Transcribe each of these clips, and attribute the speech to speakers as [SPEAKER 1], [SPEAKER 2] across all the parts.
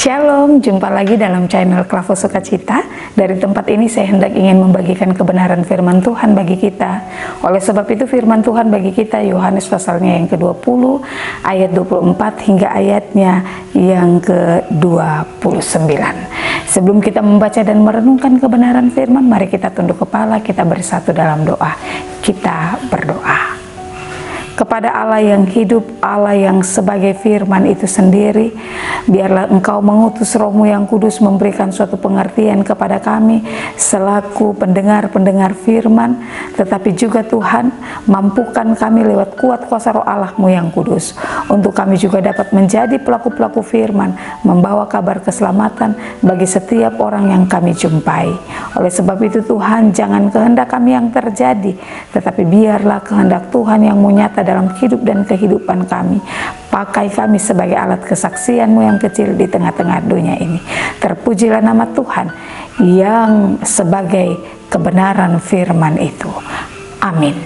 [SPEAKER 1] Shalom, jumpa lagi dalam channel Klavo Sukacita. Dari tempat ini saya hendak ingin membagikan kebenaran firman Tuhan bagi kita. Oleh sebab itu firman Tuhan bagi kita Yohanes pasalnya yang ke-20 ayat 24 hingga ayatnya yang ke-29. Sebelum kita membaca dan merenungkan kebenaran firman, mari kita tunduk kepala, kita bersatu dalam doa. Kita berdoa. Kepada Allah yang hidup, Allah yang sebagai firman itu sendiri, biarlah Engkau mengutus Roh-Mu yang kudus memberikan suatu pengertian kepada kami selaku pendengar-pendengar firman, tetapi juga Tuhan mampukan kami lewat kuat kuasa Roh Allah-Mu yang kudus, untuk kami juga dapat menjadi pelaku-pelaku firman, membawa kabar keselamatan bagi setiap orang yang kami jumpai. Oleh sebab itu Tuhan, jangan kehendak kami yang terjadi, tetapi biarlah kehendak Tuhan yang menyata dalam hidup dan kehidupan kami. Pakai kami sebagai alat kesaksian-Mu yang kecil di tengah-tengah dunia ini. Terpujilah nama Tuhan yang sebagai kebenaran firman itu. Amin.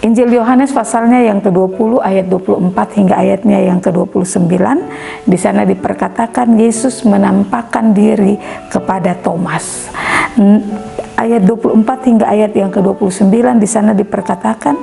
[SPEAKER 1] Injil Yohanes pasalnya yang ke-20 ayat 24 hingga ayatnya yang ke-29. Di sana diperkatakan Yesus menampakkan diri kepada Thomas. Ayat 24 hingga ayat yang ke-29 di sana diperkatakan,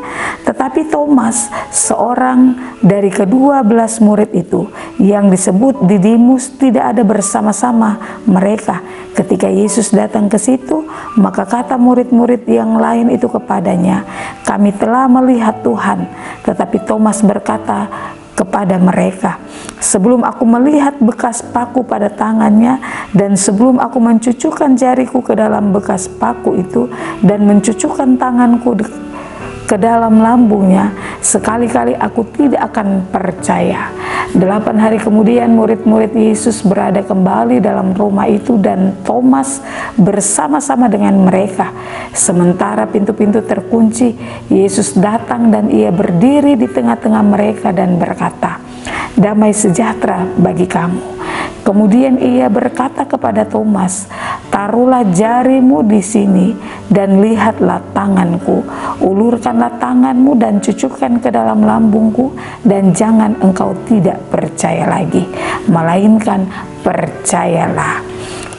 [SPEAKER 1] tetapi Thomas, seorang dari ke-12 murid itu yang disebut Didimus, tidak ada bersama-sama mereka ketika Yesus datang ke situ. Maka kata murid-murid yang lain itu kepadanya, kami telah melihat Tuhan. Tetapi Thomas berkata kepada mereka, sebelum aku melihat bekas paku pada tangannya, dan sebelum aku mencucukkan jariku ke dalam bekas paku itu, dan mencucukkan tanganku ke dalam lambungnya, sekali-kali aku tidak akan percaya. 8 hari kemudian murid-murid Yesus berada kembali dalam rumah itu, dan Thomas bersama-sama dengan mereka. Sementara pintu-pintu terkunci, Yesus datang dan ia berdiri di tengah-tengah mereka dan berkata, damai sejahtera bagi kamu. Kemudian ia berkata kepada Thomas, taruhlah jarimu di sini dan lihatlah tanganku, ulurkanlah tanganmu dan cucukkan ke dalam lambungku, dan jangan engkau tidak percaya lagi, melainkan percayalah.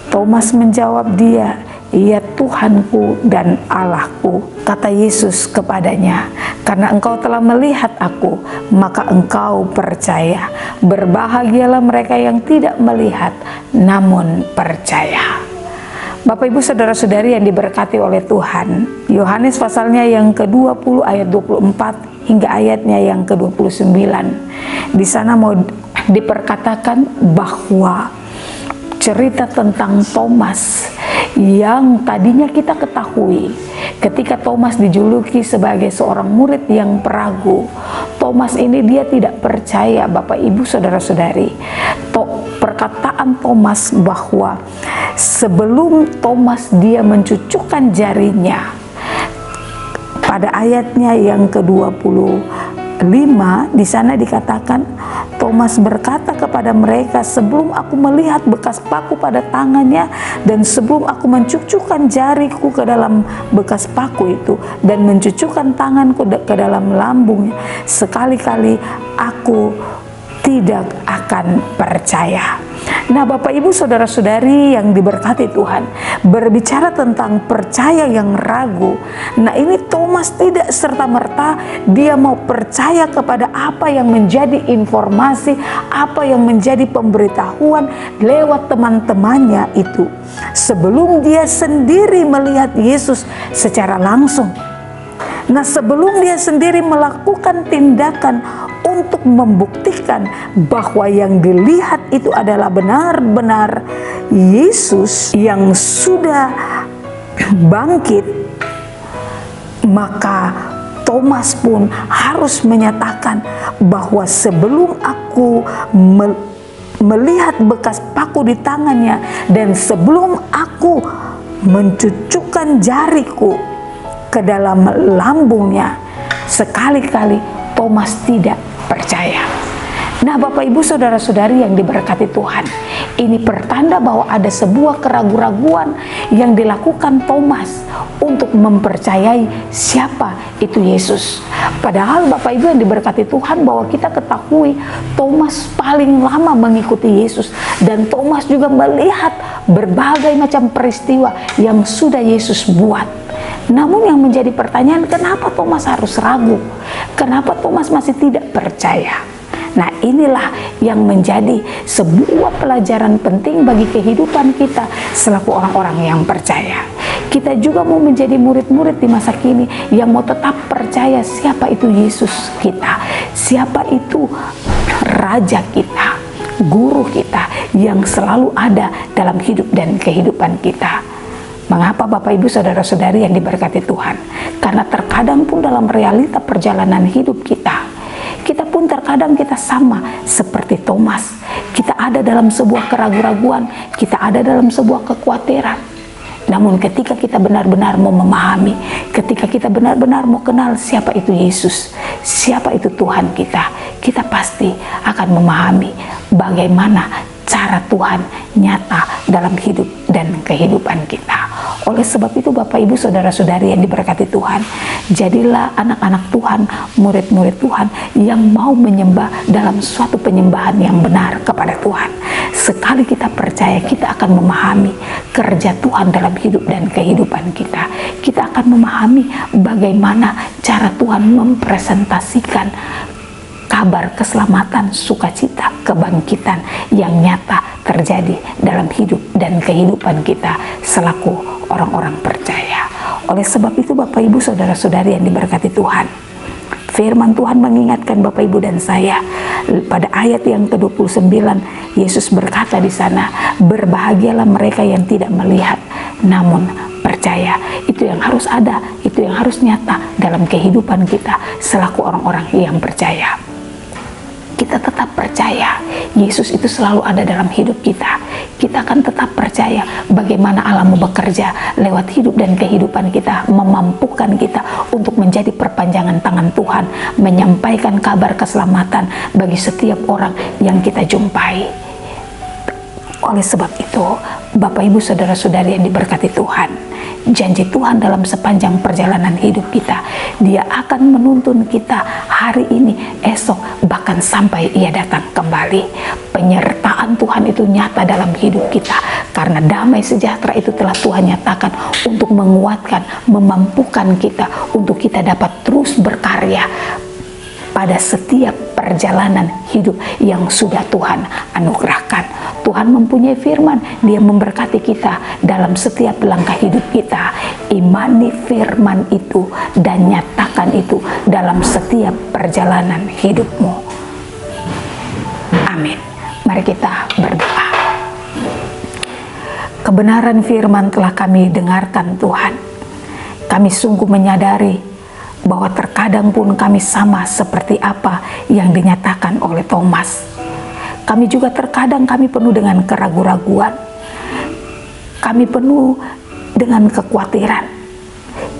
[SPEAKER 1] Thomas menjawab dia, iya Tuhanku dan Allahku. Kata Yesus kepadanya, karena engkau telah melihat aku, maka engkau percaya. Berbahagialah mereka yang tidak melihat, namun percaya. Bapak Ibu Saudara-saudari yang diberkati oleh Tuhan, Yohanes pasalnya yang ke-20 ayat 24 hingga ayatnya yang ke-29. Di sana mau diperkatakan bahwa cerita tentang Thomas yang tadinya kita ketahui ketika Thomas dijuluki sebagai seorang murid yang peragu. Thomas ini dia tidak percaya, Bapak Ibu Saudara-saudari. Perkataan Thomas bahwa sebelum Thomas dia mencucukkan jarinya, pada ayatnya yang ke-25 di sana dikatakan Thomas berkata kepada mereka, sebelum aku melihat bekas paku pada tangannya, dan sebelum aku mencucukkan jariku ke dalam bekas paku itu, dan mencucukkan tanganku ke dalam lambungnya, sekali-kali aku tidak akan percaya. Nah Bapak Ibu Saudara-saudari yang diberkati Tuhan, berbicara tentang percaya yang ragu. Nah ini Thomas tidak serta-merta dia mau percaya kepada apa yang menjadi informasi, apa yang menjadi pemberitahuan lewat teman-temannya itu, sebelum dia sendiri melihat Yesus secara langsung. Nah sebelum dia sendiri melakukan tindakan untuk membuktikan bahwa yang dilihat itu adalah benar-benar Yesus yang sudah bangkit, maka Thomas pun harus menyatakan bahwa sebelum aku melihat bekas paku di tangannya, dan sebelum aku mencucukkan jariku ke dalam lambungnya, sekali-kali Thomas tidak percaya. Nah Bapak Ibu Saudara-saudari yang diberkati Tuhan, Ini pertanda bahwa ada sebuah keraguan-raguan yang dilakukan Thomas untuk mempercayai siapa itu Yesus. Padahal Bapak Ibu yang diberkati Tuhan, bahwa kita ketahui Thomas paling lama mengikuti Yesus, dan Thomas juga melihat berbagai macam peristiwa yang sudah Yesus buat. Namun yang menjadi pertanyaan, kenapa Thomas harus ragu? Kenapa Thomas masih tidak percaya? Nah, inilah yang menjadi sebuah pelajaran penting bagi kehidupan kita selaku orang-orang yang percaya. Kita juga mau menjadi murid-murid di masa kini yang mau tetap percaya siapa itu Yesus kita, siapa itu Raja kita, Guru kita yang selalu ada dalam hidup dan kehidupan kita. Mengapa Bapak Ibu Saudara-saudari yang diberkati Tuhan? Karena terkadang pun dalam realita perjalanan hidup kita pun terkadang kita sama seperti Thomas. Kita ada dalam sebuah keraguan-raguan, kita ada dalam sebuah kekhawatiran. Namun ketika kita benar-benar mau memahami, ketika kita benar-benar mau kenal siapa itu Yesus, siapa itu Tuhan kita, kita pasti akan memahami bagaimana cara Tuhan nyata dalam hidup dan kehidupan kita. Oleh sebab itu Bapak Ibu Saudara-saudari yang diberkati Tuhan, jadilah anak-anak Tuhan, murid-murid Tuhan yang mau menyembah dalam suatu penyembahan yang benar kepada Tuhan. Sekali kita percaya, kita akan memahami kerja Tuhan dalam hidup dan kehidupan kita. Kita akan memahami bagaimana cara Tuhan mempresentasikan kabar keselamatan, sukacita, kebangkitan yang nyata terjadi dalam hidup dan kehidupan kita selaku orang-orang percaya. Oleh sebab itu Bapak Ibu Saudara-saudari yang diberkati Tuhan, firman Tuhan mengingatkan Bapak Ibu dan saya pada ayat yang ke-29. Yesus berkata di sana, berbahagialah mereka yang tidak melihat namun percaya. Itu yang harus ada, itu yang harus nyata dalam kehidupan kita selaku orang-orang yang percaya. Kita tetap percaya Yesus itu selalu ada dalam hidup kita. Kita akan tetap percaya bagaimana Allah mau bekerja lewat hidup dan kehidupan kita, memampukan kita untuk menjadi perpanjangan tangan Tuhan, menyampaikan kabar keselamatan bagi setiap orang yang kita jumpai. Oleh sebab itu Bapak Ibu Saudara-saudari yang diberkati Tuhan, janji Tuhan dalam sepanjang perjalanan hidup kita, Dia akan menuntun kita hari ini, esok, bahkan sampai Ia datang kembali. Penyertaan Tuhan itu nyata dalam hidup kita, karena damai sejahtera itu telah Tuhan nyatakan untuk menguatkan, memampukan kita untuk kita dapat terus berkarya pada setiap perjalanan hidup yang sudah Tuhan anugerahkan. Tuhan mempunyai firman, Dia memberkati kita dalam setiap langkah hidup kita. Imani firman itu dan nyatakan itu dalam setiap perjalanan hidupmu. Amin. Mari kita berdoa. Kebenaran firman telah kami dengarkan Tuhan. Kami sungguh menyadari bahwa terkadang pun kami sama seperti apa yang dinyatakan oleh Thomas. Kami juga terkadang kami penuh dengan keraguan-raguan. Kami penuh dengan kekhawatiran.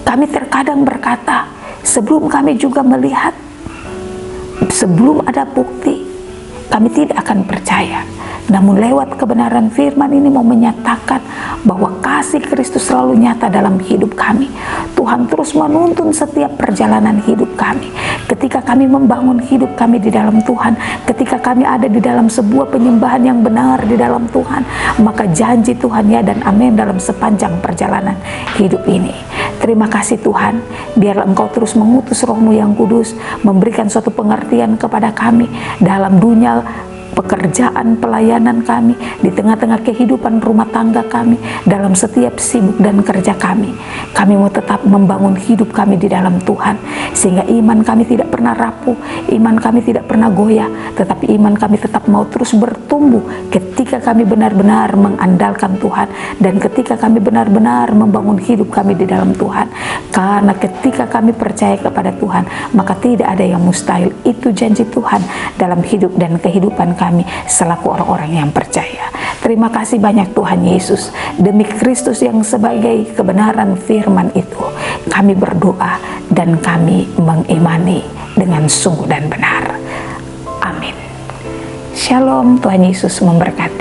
[SPEAKER 1] Kami terkadang berkata, sebelum kami juga melihat, sebelum ada bukti, kami tidak akan percaya. Namun lewat kebenaran firman ini mau menyatakan bahwa kasih Kristus selalu nyata dalam hidup kami. Tuhan terus menuntun setiap perjalanan hidup kami. Ketika kami membangun hidup kami di dalam Tuhan, ketika kami ada di dalam sebuah penyembahan yang benar di dalam Tuhan, maka janji Tuhan ya dan amin dalam sepanjang perjalanan hidup ini. Terima kasih Tuhan, biarlah Engkau terus mengutus Roh-Mu yang kudus, memberikan suatu pengertian kepada kami dalam dunia pekerjaan, pelayanan kami, di tengah-tengah kehidupan rumah tangga kami, dalam setiap sibuk dan kerja kami. Kami mau tetap membangun hidup kami di dalam Tuhan, sehingga iman kami tidak pernah rapuh, iman kami tidak pernah goyah, tetapi iman kami tetap mau terus bertumbuh ketika kami benar-benar mengandalkan Tuhan, dan ketika kami benar-benar membangun hidup kami di dalam Tuhan. Karena ketika kami percaya kepada Tuhan, maka tidak ada yang mustahil. Itu janji Tuhan dalam hidup dan kehidupan kami selaku orang-orang yang percaya. Terima kasih banyak Tuhan Yesus. Demi Kristus yang sebagai kebenaran firman itu, kami berdoa dan kami mengimani dengan sungguh dan benar. Amin. Shalom, Tuhan Yesus memberkati.